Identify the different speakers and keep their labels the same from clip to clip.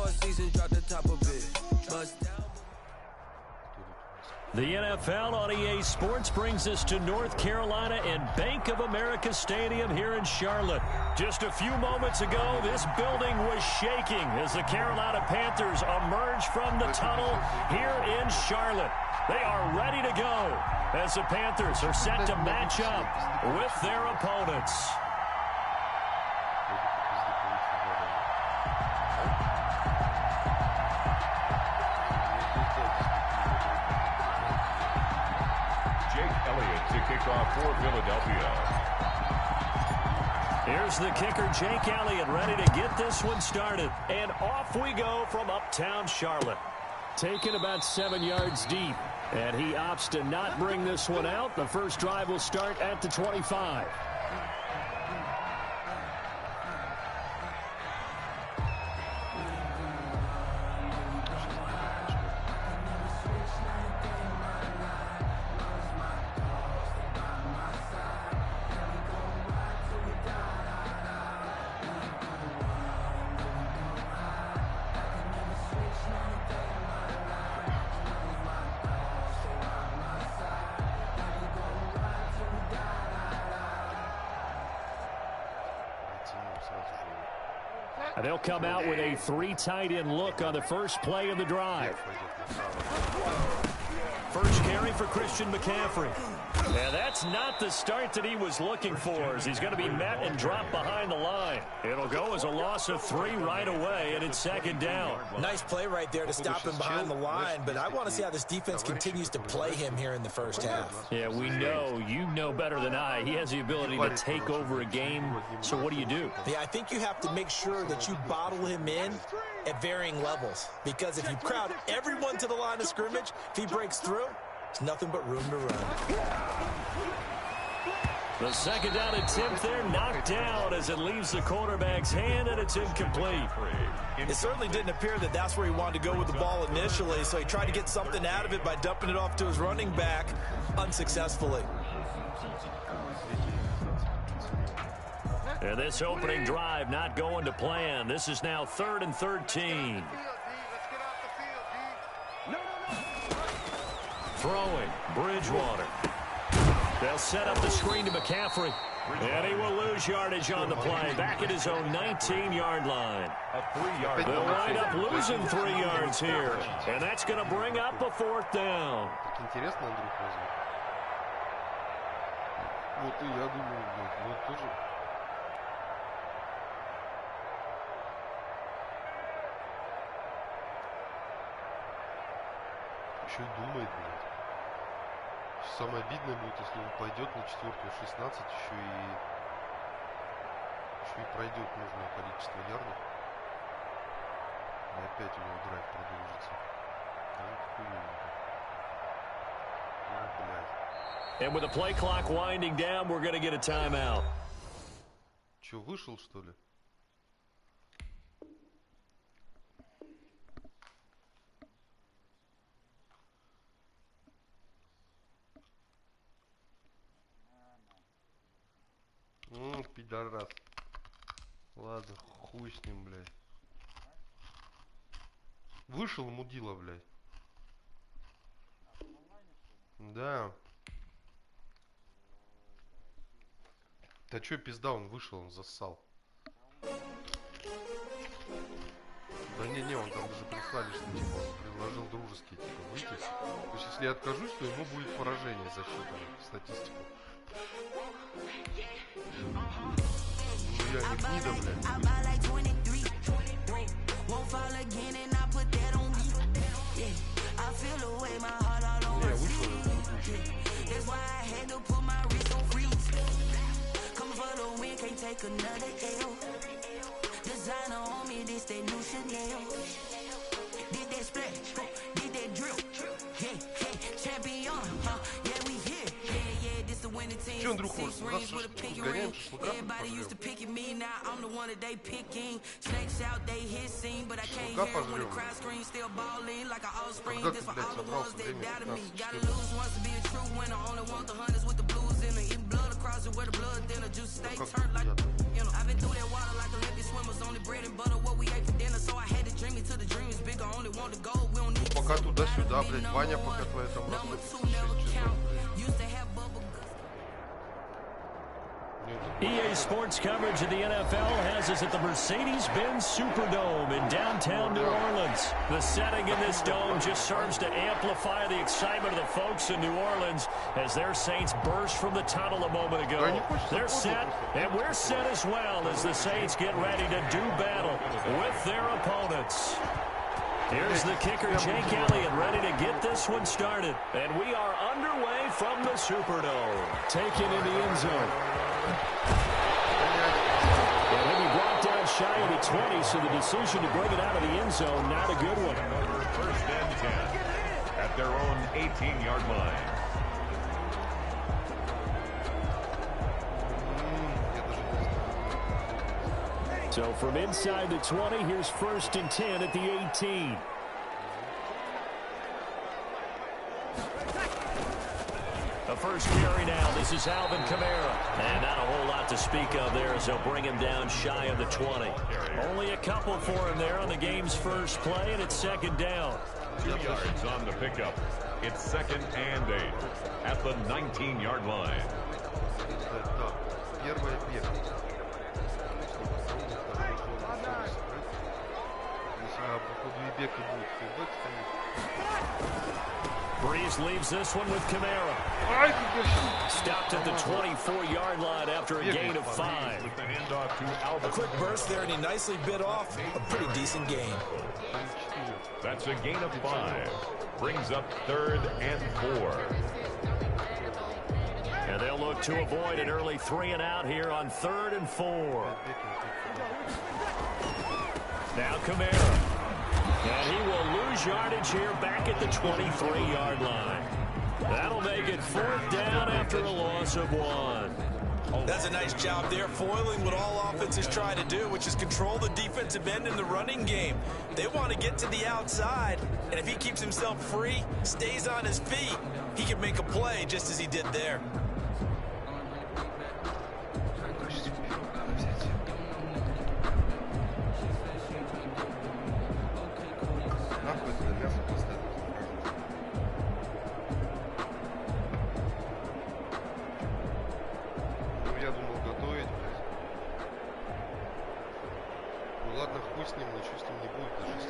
Speaker 1: 4 seasons, drop the top of it. Bust down.
Speaker 2: The NFL on EA Sports brings us to North Carolina and Bank of America Stadium here in Charlotte. Just a few moments ago, this building was shaking as the Carolina Panthers emerge from the tunnel here in Charlotte. They are ready to go as the Panthers are set to match up with their opponents.
Speaker 3: To kick off for Philadelphia.
Speaker 2: Here's the kicker, Jake Elliott, ready to get this one started. And off we go from uptown Charlotte. Taken about 7 yards deep. And he opts to not bring this one out. The first drive will start at the 25. They'll come out with a 3 tight end look on the first play of the drive. First carry for Christian McCaffrey. And that's not the start that he was looking for, as he's going to be met and dropped behind the line. It'll go as a loss of 3 right away, and it's second down.
Speaker 4: Nice play right there to stop him behind the line, but I want to see how this defense continues to play him here in the first half.
Speaker 2: Yeah, we know, you know better than I, he has the ability to take over a game, so what do you do?
Speaker 4: Yeah, I think you have to make sure that you bottle him in at varying levels, because if you crowd everyone to the line of scrimmage, if he breaks through, it's nothing but room to run.
Speaker 2: The second down attempt there knocked down as it leaves the quarterback's hand, and it's incomplete.
Speaker 4: It certainly didn't appear that that's where he wanted to go with the ball initially, so he tried to get something out of it by dumping it off to his running back unsuccessfully.
Speaker 2: And this opening drive not going to plan. This is now 3rd and 13. Throwing, Bridgewater. They'll set up the screen to McCaffrey. And he will lose yardage on the play. Back at his own 19-yard line. They'll wind up losing 3 yards here. And that's going to bring up a 4th down.
Speaker 5: Еще и думает, блядь. Самое обидное будет, если он пойдет на 4-ю 16, еще и пройдет нужное количество ярдов. И опять у него драйв продолжится. Ну, блядь.
Speaker 2: And with the play clock winding down, we're going to get a timeout.
Speaker 5: Че, вышел, что ли? Пидорас. Ладно, хуй с ним, блядь. Вышел мудила, блядь. Да. Да чё, пизда, он вышел, он зассал. Да не, он там даже прислали, что типа он предложил дружески типа выйти. То есть если я откажусь, то ему будет поражение засчитано в статистику. Ну я не гнида, блядь. Не, вышел. Че, Андрюха, гоняем шашлыка? Шашлыка пожрем. Когда ты, блядь, собрался? Время 15-14. Пока туда-сюда, блядь. Ваня, пока твоя там работает 6 часов, блядь.
Speaker 2: EA Sports coverage of the NFL has us at the Mercedes-Benz Superdome in downtown New Orleans. The setting in this dome just serves to amplify the excitement of the folks in New Orleans as their Saints burst from the tunnel a moment ago. They're set, and we're set as well as the Saints get ready to do battle with their opponents. Here's the kicker, Jake Elliott, ready to get this one started. And we are underway from the Superdome. Taken in the end zone. And he'll be brought down shy of the 20, so the decision to bring it out of the end zone, not a good one.
Speaker 3: First and 10 at their own 18-yard line.
Speaker 2: So from inside the 20, here's first and 10 at the 18. The first carry now. This is Alvin Kamara. And not a whole lot to speak of there as they'll bring him down shy of the 20. Only a couple for him there on the game's first play, and it's second down.
Speaker 3: 2 yards on the pickup. It's second and 8 at the 19-yard line.
Speaker 2: Breeze leaves this one with Kamara. Stopped at the 24-yard line after a gain of 5.
Speaker 3: With the handoff to Alvin.
Speaker 4: A quick burst there, and he nicely bit off a pretty decent gain.
Speaker 3: That's a gain of 5. Brings up third and 4.
Speaker 2: And they'll look to avoid an early 3 and out here on third and 4. Now Kamara. And he will lose yardage here back at the 23-yard line. That'll make it fourth down after a loss of 1.
Speaker 4: That's a nice job there, foiling what all offenses try to do, which is control the defensive end in the running game. They want to get to the outside, and if he keeps himself free, stays on his feet, he can make a play just as he did there.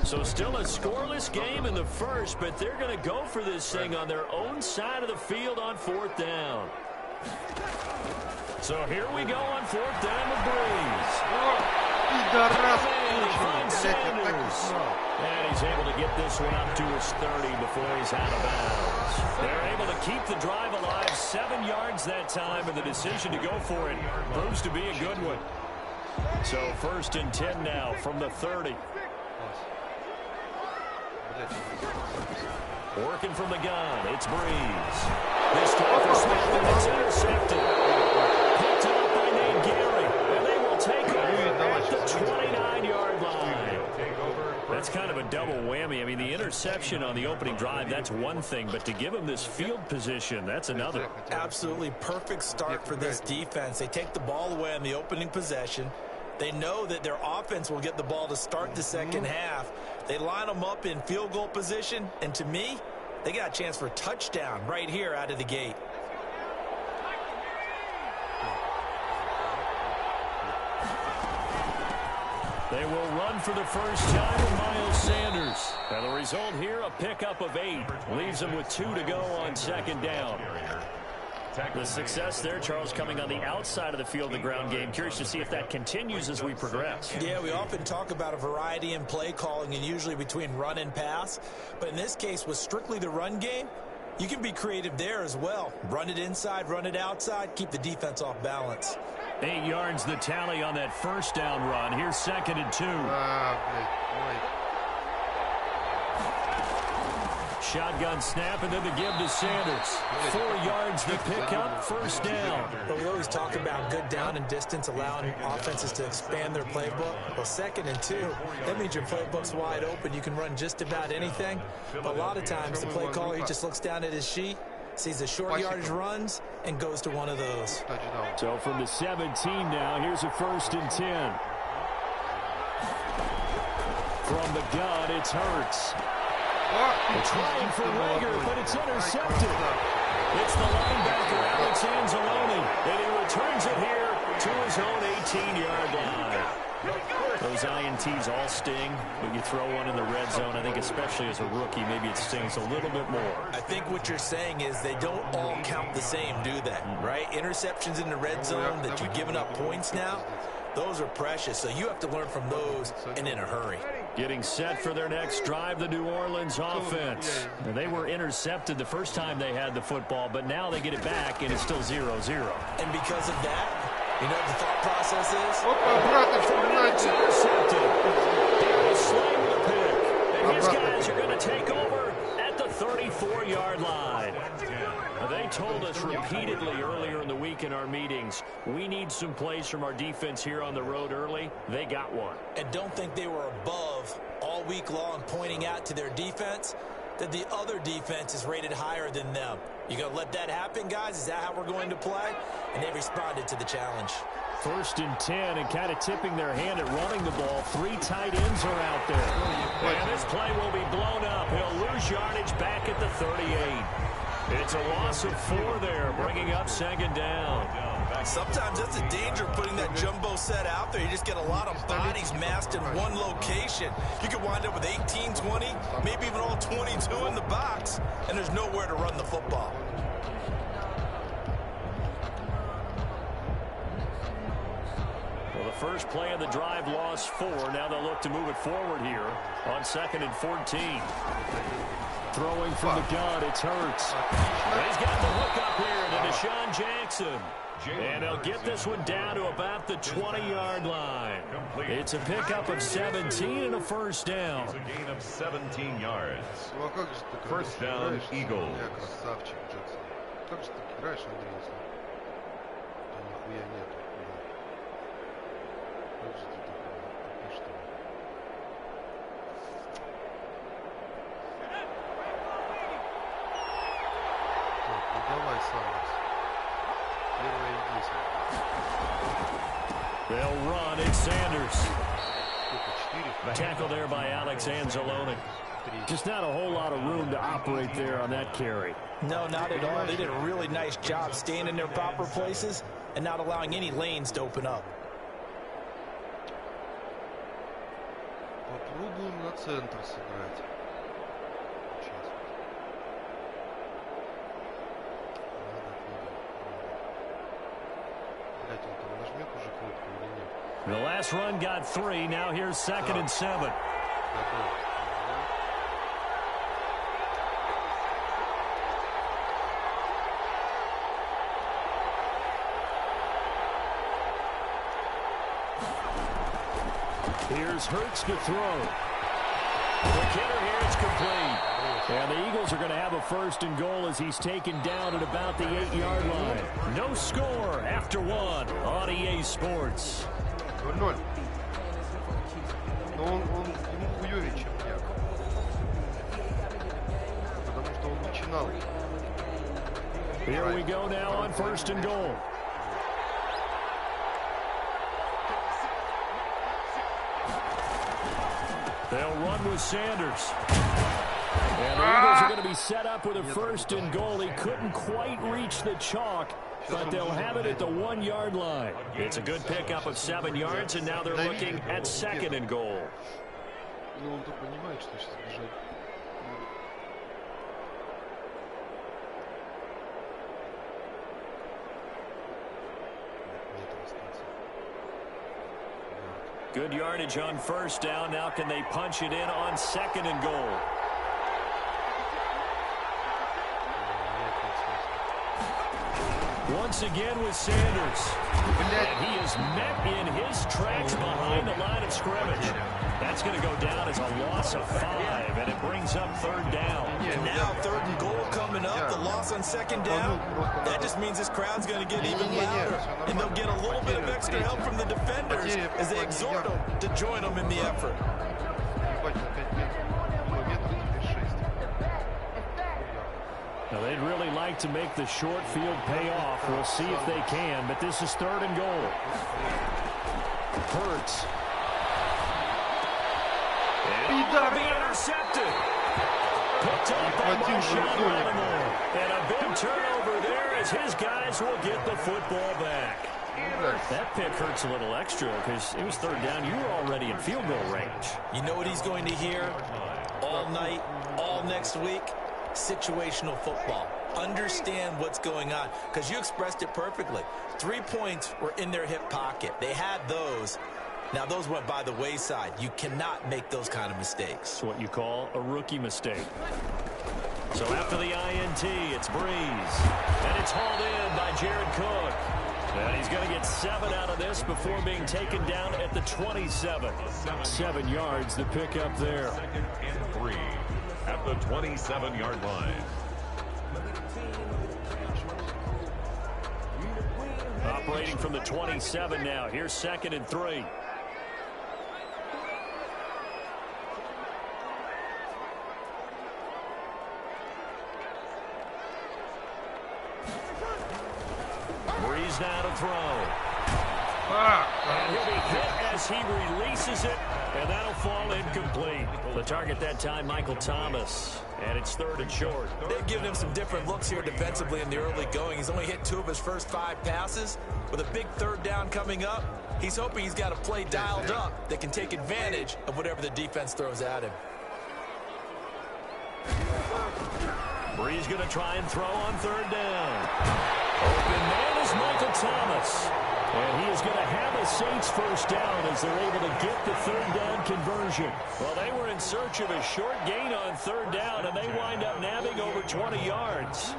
Speaker 2: So still a scoreless game in the first, but they're going to go for this thing on their own side of the field on fourth down. So here we go on fourth down with Breeze. And he finds Sanders. And he's able to get this one up to his 30 before he's out of bounds. They're able to keep the drive alive, 7 yards that time, and the decision to go for it proves to be a good one. So first and 10 now from the 30. Working from the gun, it's Breeze. This time for Smith, and it's intercepted. Picked up by Nate Gary, and they will take over at the 29-yard line. That's kind of a double whammy. I mean, the interception on the opening drive, that's one thing, but to give him this field position, that's another.
Speaker 4: Absolutely perfect start for this defense. They take the ball away on the opening possession. They know that their offense will get the ball to start the second half. They line them up in field goal position, and to me, they got a chance for a touchdown right here out of the gate.
Speaker 2: They will run for the first time with Miles Sanders. And the result here, a pickup of 8. Leaves them with 2 to go on second down. The success there, Charles, coming on the outside of the field, the ground game. Curious to see if that continues as we progress.
Speaker 4: Yeah, we often talk about a variety in play calling and usually between run and pass. But in this case, with strictly the run game, you can be creative there as well. Run it inside, run it outside, keep the defense off balance.
Speaker 2: 8 yards the tally on that first down run. Here's second and 2. Shotgun snap, and then the give to Sanders. 4 yards the pickup, first down.
Speaker 4: But we always talk about good down and distance, allowing offenses to expand their playbook. Well, second and 2, that means your playbook's wide open. You can run just about anything. But a lot of times, the play caller, he just looks down at his sheet, sees the short yardage runs, and goes to one of those.
Speaker 2: So from the 17 now, here's a first and 10. From the gun, it's Hurts. They're trying for Rager, but it's intercepted. It's the linebacker, Alex Anzalone, and he returns it here to his own 18-yard line. Those INTs all sting, but you throw one in the red zone, I think especially as a rookie, maybe it stings a little bit more.
Speaker 4: I think what you're saying is they don't all count the same, do they? Right? Interceptions in the red zone that you're giving up points now, those are precious, so you have to learn from those and in a hurry.
Speaker 2: Getting set for their next drive, the New Orleans offense. And they were intercepted the first time they had the football, but now they get it back, and it's still 0-0.
Speaker 4: And because of that, you know what the thought process is?
Speaker 2: It's intercepted. Darius Slay with a pick. And his guys are going to take over at the 34-yard line. They told us repeatedly earlier in the week in our meetings, we need some plays from our defense here on the road early. They got one.
Speaker 4: And don't think they were above all week long pointing out to their defense that the other defense is rated higher than them. You going to let that happen, guys? Is that how we're going to play? And they responded to the challenge.
Speaker 2: 1st and 10, and kind of tipping their hand at running the ball. 3 tight ends are out there. And this play will be blown up. He'll lose yardage back at the 38. It's a loss of 4 there, bringing up 2nd down.
Speaker 4: Sometimes that's the danger of putting that jumbo set out there. You just get a lot of bodies massed in one location. You could wind up with 18, 20, maybe even all 22 in the box, and there's nowhere to run the football.
Speaker 2: Well, the first play of the drive lost 4. Now they'll look to move it forward here on 2nd and 14. Throwing from the gun, it's Hurts. He's got the hook up here to Deshaun Jackson. And they'll get this one down to about the 20-yard line. It's a pickup of 17 and a 1st down.
Speaker 3: It's a gain of 17 yards. 1st down, Eagles.
Speaker 2: They'll run. It's Sanders. Tackle there by Alex Anzalone. Just not a whole lot of room to operate there on that carry.
Speaker 4: No, not at all. They did a really nice job staying in their proper places and not allowing any lanes to open up.
Speaker 5: Попробуем на центр сыграть.
Speaker 2: The last run got 3. Now here's 2nd and 7. Here's Hurts to throw. The kidder here is complete. And the Eagles are going to have a 1st and goal as he's taken down at about the 8-yard line. No score after 1 on EA Sports.
Speaker 5: 0-0. Но ему хуёвее, чем я. Потому что он начинал.
Speaker 2: Here we go now on 1st and goal. They'll run with Sanders. And the Eagles are going to be set up with a 1st and goal. He couldn't quite reach the chalk, but they'll have it at the 1-yard line. It's a good pickup of 7 yards, and now they're looking at 2nd and goal.
Speaker 5: Но он-то понимает, что сейчас бежать.
Speaker 2: Good yardage on 1st down. Now can they punch it in on 2nd and goal? Once again with Sanders. And he is met in his tracks behind the line of scrimmage. That's going to go down as a loss of 5, and it brings up 3rd down.
Speaker 4: And now 3rd and goal coming up, the loss on 2nd down. That just means this crowd's going to get even louder, and they'll get a little bit of extra help from the defenders as they exhort them to join them in the effort.
Speaker 2: Now, they'd really like to make the short field pay off. We'll see if they can, but this is 3rd and goal. Hurts. And be intercepted. Picked up by Marshawn Lattimore. And a big turnover there as his guys will get the football back. That pick hurts a little extra because it was third down. You were already in field goal range.
Speaker 4: You know what he's going to hear all night, all next week? Situational football. Understand what's going on, because you expressed it perfectly. 3 points were in their hip pocket. They had those. Now, those went by the wayside. You cannot make those kind of mistakes.
Speaker 2: It's what you call a rookie mistake. So after the INT, it's Breeze. And it's hauled in by Jared Cook. And he's going to get 7 out of this before being taken down at the 27. 7 yards to pick up there.
Speaker 3: 2nd and 3 at the 27-yard line.
Speaker 2: Operating from the 27 now. Here's 2nd and 3. Breeze now to throw. And he'll be hit as he releases it, and that'll fall incomplete. The target that time, Michael Thomas. And it's 3rd and short.
Speaker 4: They've given him some different looks here defensively in the early going. He's only hit 2 of his first 5 passes. With a big 3rd down coming up, he's hoping he's got a play dialed up that can take advantage of whatever the defense throws at him.
Speaker 2: Breeze going to try and throw on 3rd down. Open man is Michael Thomas. And he is going to have a Saints first down as they're able to get the 3rd down conversion. Well, they were in search of a short gain on 3rd down, and they wind up nabbing over 20 yards.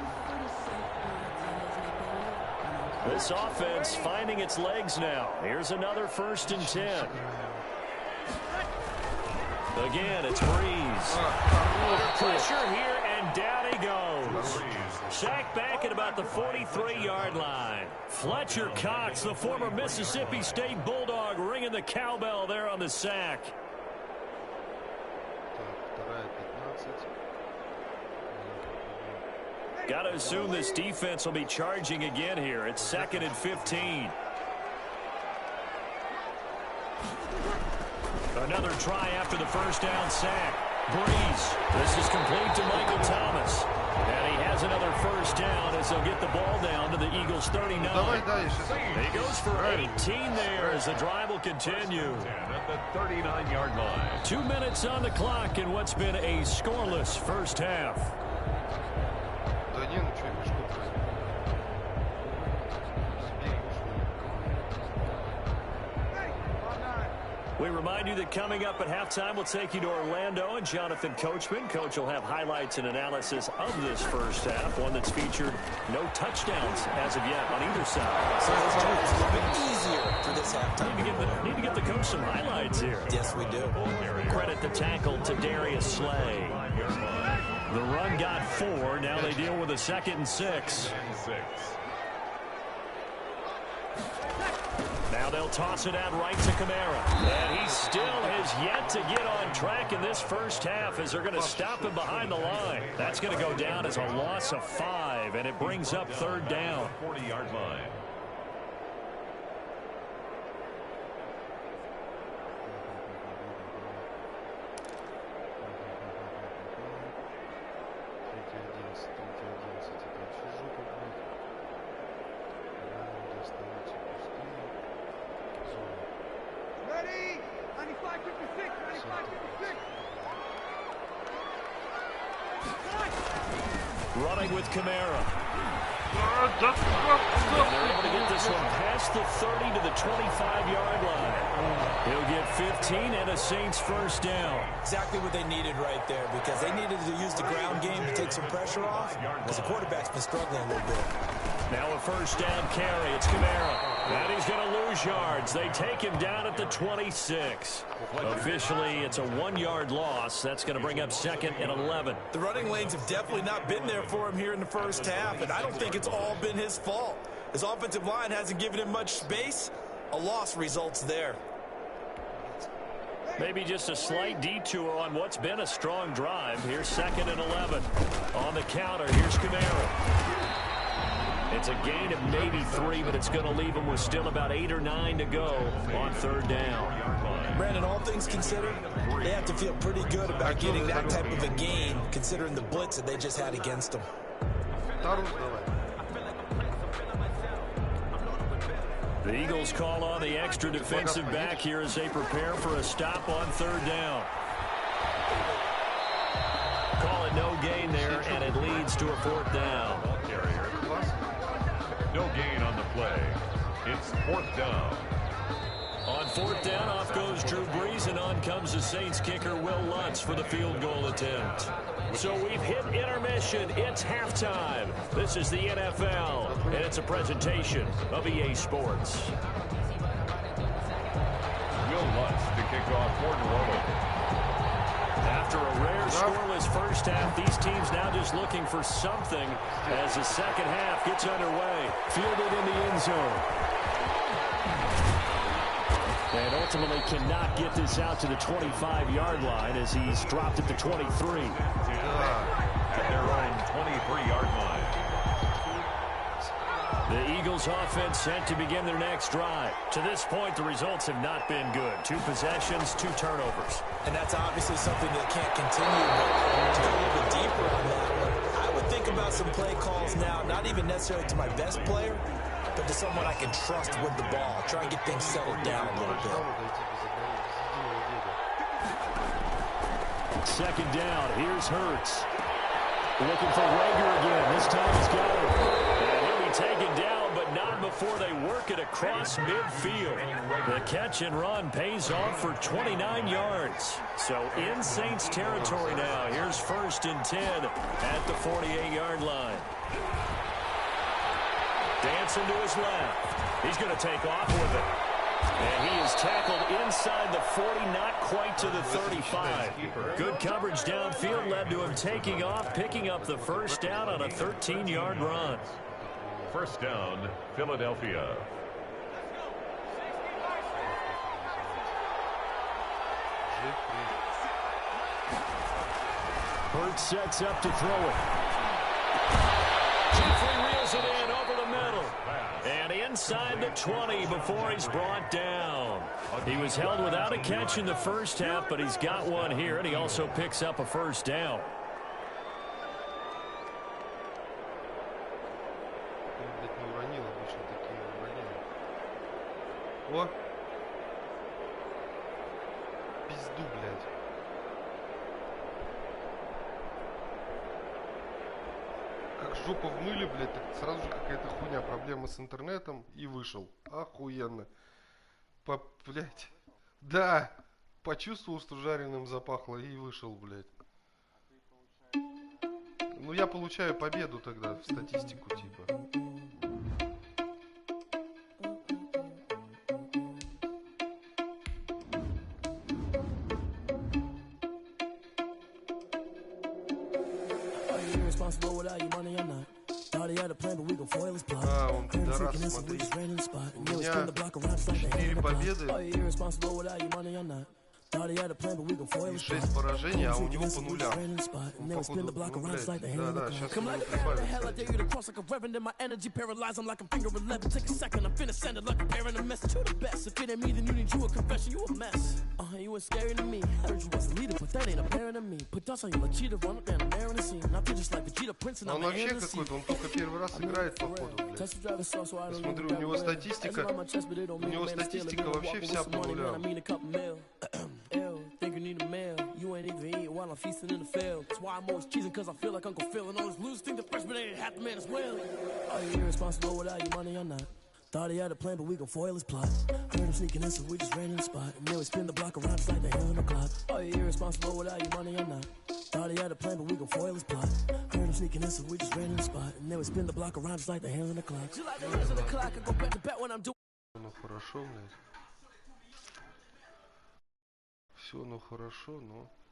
Speaker 2: This offense finding its legs now. Here's another 1st and 10. Again, it's Breeze. Under pressure here, and down he goes. Sacked back at about the 43-yard line. Fletcher Cox, the former Mississippi State Bulldog, ringing the cowbell there on the sack. Got to assume this defense will be charging again here. It's 2nd and 15. Another try after the first down sack. Breeze. This is complete to Michael Thomas. And he has another first down as they'll get the ball down to the Eagles' 39. He goes for 18 there as the drive will continue.
Speaker 3: At the 39-yard line.
Speaker 2: 2 minutes on the clock in what's been a scoreless first half. We remind you that coming up at halftime, we'll take you to Orlando and Jonathan Coachman. Coach will have highlights and analysis of this first half, one that's featured no touchdowns as of yet on either side.
Speaker 4: So it's a little bit easier for this halftime.
Speaker 2: Need to get the coach some highlights here.
Speaker 4: Yes, we do.
Speaker 2: Credit the tackle to Darius Slay. The run got 4. Now they deal with a 2nd and 6. Now they'll toss it out right to Kamara. And he still has yet to get on track in this first half as they're going to stop him behind the line. That's going to go down as a loss of 5, and it brings up 3rd down.
Speaker 3: 40-yard line.
Speaker 2: Running with Kamara. And they're able to get this one past the 30 to the 25-yard line. He'll get 15 and a Saints first down.
Speaker 4: Exactly what they needed right there, because they needed to use the ground game to take some pressure off, because the quarterback's been struggling a little bit.
Speaker 2: Now a first down carry. It's Kamara. And he's going to lose yards. They take him down at the 26. Officially, it's a 1-yard loss. That's going to bring up 2nd and 11.
Speaker 4: The running lanes have definitely not been there for him here in the first half, and I don't think it's all been his fault. His offensive line hasn't given him much space. A loss results there.
Speaker 2: Maybe just a slight detour on what's been a strong drive. Here's 2nd and 11. On the counter, here's Kamara. It's a gain of maybe 3, but it's going to leave them with still about 8 or 9 to go on 3rd down.
Speaker 4: Brandon, all things considered, they have to feel pretty good about getting that type of a gain, considering the blitz that they just had against them.
Speaker 2: The Eagles call on the extra defensive back here as they prepare for a stop on 3rd down. Call it no gain there, and it leads to a 4th down.
Speaker 3: No gain on the play. It's 4th down.
Speaker 2: On 4th down, off goes Drew Brees, and on comes the Saints kicker, Will Lutz, for the field goal attempt. So we've hit intermission. It's halftime. This is the NFL, and it's a presentation of EA Sports.
Speaker 3: Will Lutz to kick off for New Orleans.
Speaker 2: After a rare scoreless first half, these teams now just looking for something as the second half gets underway. Fielded in the end zone. And ultimately cannot get this out to the 25-yard line as he's dropped at the 23.
Speaker 3: At their own 23-yard line.
Speaker 2: The Eagles offense set to begin their next drive. To this point, the results have not been good. 2 possessions, 2 turnovers.
Speaker 4: And that's obviously something that can't continue, but to go a little bit deeper on that one, I would think about some play calls now, not even necessarily to my best player, but to someone I can trust with the ball. Try and get things settled down a little bit.
Speaker 2: 2nd down. Here's Hurts. Looking for Rager again. This time he's got it. And he'll be taken down, but not before they work it across midfield. The catch and run pays off for 29 yards. So in Saints territory now. Here's 1st and 10 at the 48-yard line. Dancing to his left. He's going to take off with it. And he is tackled inside the 40, not quite to the 35. Good coverage downfield led to him taking off, picking up the 1st down on a 13-yard run.
Speaker 3: 1st down, Philadelphia.
Speaker 2: Hurts sets up to throw it. Jeffrey reels it in over the middle. And inside the 20 before he's brought down. He was held without a catch in the first half, but he's got one here, and he also picks up a 1st down.
Speaker 5: О! Пизду, блядь. Как жопа в мыле, блядь, так сразу же какая-то хуйня. Проблема с интернетом и вышел. Охуенно. Блядь. Да! Почувствовал, что жареным запахло и вышел, блядь. Ну я получаю победу тогда в статистику, типа. Он пидорас, смотри. У меня 4 победы и 6 поражений, а у него по нулям. Он, походу, ну, блядь, да, сейчас он он вообще какой-то, он только первый раз играет, походу, блядь. Я смотрю, у него статистика вообще вся по нулям. Think you need a meal. You ain't even eating while I'm feasting in the field. That's why I'm always cheesing, cause I feel like Uncle Phil. And all those losers think the freshman ain't half the man as well. Are you irresponsible without your money or not? Thought he had a plan, but we gon' foil his plot. Heard him sneaking in, so we just ran in the spot. And then we spin the block around just like the hell in the clock. Are you irresponsible without your money or not? Thought he had a plan, but we gon' foil his plot. Heard him sneaking in, so we just ran in the spot. And then we spin the block around just like the hell in the clock. Just like the hands on the clock, I go back to bet when I'm doing. Ну хорошо, блядь. Все, ну хорошо, но